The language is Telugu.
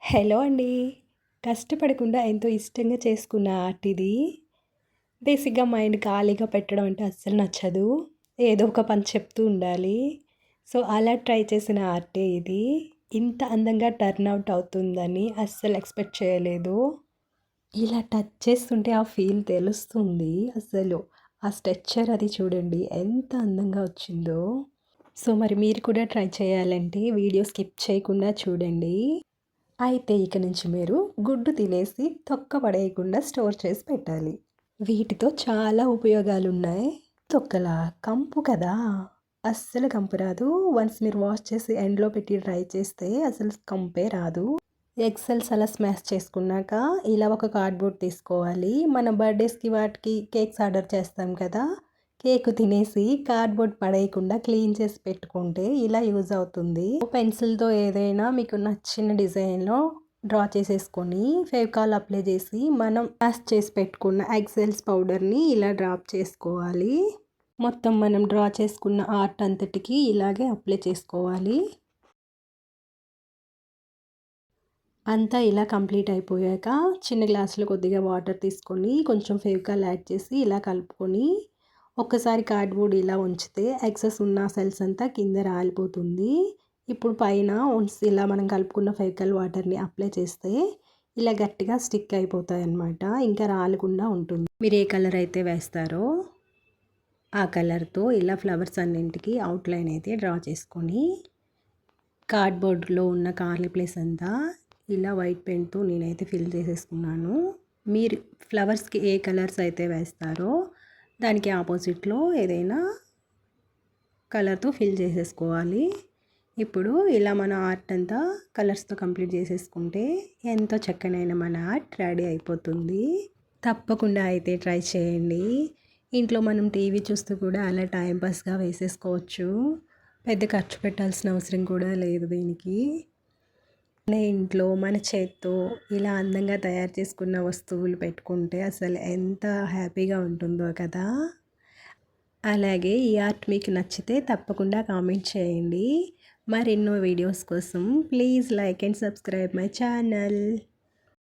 హలో అండి. కష్టపడకుండా ఎంతో ఇష్టంగా చేసుకున్న ఆర్ట్ ఇది. బేసిక్‌గా మైండ్ ఖాళీగా పెట్టడం అంటే అస్సలు నచ్చదు. ఏదో ఒక పని చెప్తూ ఉండాలి. సో, అలా ట్రై చేసిన ఆర్టే ఇది. ఇంత అందంగా టర్న్ ఔట్ అవుతుందని అస్సలు ఎక్స్‌పెక్ట్ చేయలేదు. ఇలా టచ్ చేస్తుంటే ఆ ఫీల్ తెలుస్తుంది అసలు. ఆ స్ట్రెచర్ అది చూడండి ఎంత అందంగా వచ్చిందో. సో, మరి మీరు కూడా ట్రై చేయాలంటే వీడియో స్కిప్ చేయకుండా చూడండి. అయితే ఇక నుంచి మీరు గుడ్డు తినేసి తొక్క పడేయకుండా స్టోర్ చేసి పెట్టాలి. వీటితో చాలా ఉపయోగాలున్నాయి. తొక్కలా కంపు కదా! అస్సలు కంపు రాదు. వన్స్ మీరు వాష్ చేసి ఎండలో పెట్టి డ్రై చేస్తే అసలు కంపే రాదు. ఎగ్ సెల్స్ అలా స్మాష్ చేసుకున్నాక ఇలా ఒక కార్డ్‌బోర్డ్ తీసుకోవాలి. మనం బర్త్‌డేస్‌కి వాటికి కేక్స్ ఆర్డర్ చేస్తాం కదా! కేకు తినేసి కార్డ్‌బోర్డ్ పడేయకుండా క్లీన్ చేసి పెట్టుకుంటే ఇలా యూజ్ అవుతుంది. పెన్సిల్‌తో ఏదైనా మీకు నచ్చిన డిజైన్‌లో డ్రా చేసేసుకొని ఫెవికాల్ అప్లై చేసి మనం స్మాష్ చేసి పెట్టుకున్న ఎగ్ సెల్స్ పౌడర్‌ని ఇలా డ్రాప్ చేసుకోవాలి. మొత్తం మనం డ్రా చేసుకున్న ఆర్ట్ అంతటికి ఇలాగే అప్లై చేసుకోవాలి. అంతా ఇలా కంప్లీట్ అయిపోయాక చిన్న గ్లాస్‌లో కొద్దిగా వాటర్ తీసుకొని కొంచెం ఫెవికాల్ యాడ్ చేసి ఇలా కలుపుకొని ఒక్కసారి కార్డ్‌బోర్డ్ ఇలా ఉంచితే ఎక్సెస్ ఉన్న సెల్స్ అంతా కింద రాలిపోతుంది. ఇప్పుడు పైన వన్స్ ఇలా మనం కలుపుకున్న ఫెవికాల్ వాటర్‌ని అప్లై చేస్తే ఇలా గట్టిగా స్టిక్ అయిపోతాయన్నమాట. ఇంకా రాలకుండా ఉంటుంది. మీరు ఏ కలర్ అయితే వేస్తారో ఆ కలర్‌తో ఇలా ఫ్లవర్స్ అన్నింటికి అవుట్‌లైన్ అయితే డ్రా చేసుకొని కార్డ్‌బోర్డ్‌లో ఉన్న ఖాళీ ప్లేస్ అంతా ఇలా వైట్ పెయింట్‌తో నేనైతే ఫిల్ చేసేసుకున్నాను. మీరు ఫ్లవర్స్‌కి ఏ కలర్స్ అయితే వేస్తారో దానికి ఆపోజిట్‌లో ఏదైనా కలర్‌తో ఫిల్ చేసేసుకోవాలి. ఇప్పుడు ఇలా మన ఆర్ట్ అంతా కలర్స్‌తో కంప్లీట్ చేసేసుకుంటే ఎంతో చక్కనైన మన ఆర్ట్ రెడీ అయిపోతుంది. తప్పకుండా అయితే ట్రై చేయండి. ఇంట్లో మనం టీవీ చూస్తూ కూడా అలా టైం పాస్‌గా వేసేసుకోవచ్చు. పెద్ద ఖర్చు పెట్టాల్సిన అవసరం కూడా లేదు దీనికి. మన ఇంట్లో మన చేత్తో ఇలా అందంగా తయారు చేసుకున్న వస్తువులు పెట్టుకుంటే అసలు ఎంత హ్యాపీగా ఉంటుందో కదా! అలాగే ఈ ఆర్ట్ మీకు నచ్చితే తప్పకుండా కామెంట్ చేయండి. మరెన్నో వీడియోస్ కోసం please like and subscribe my channel.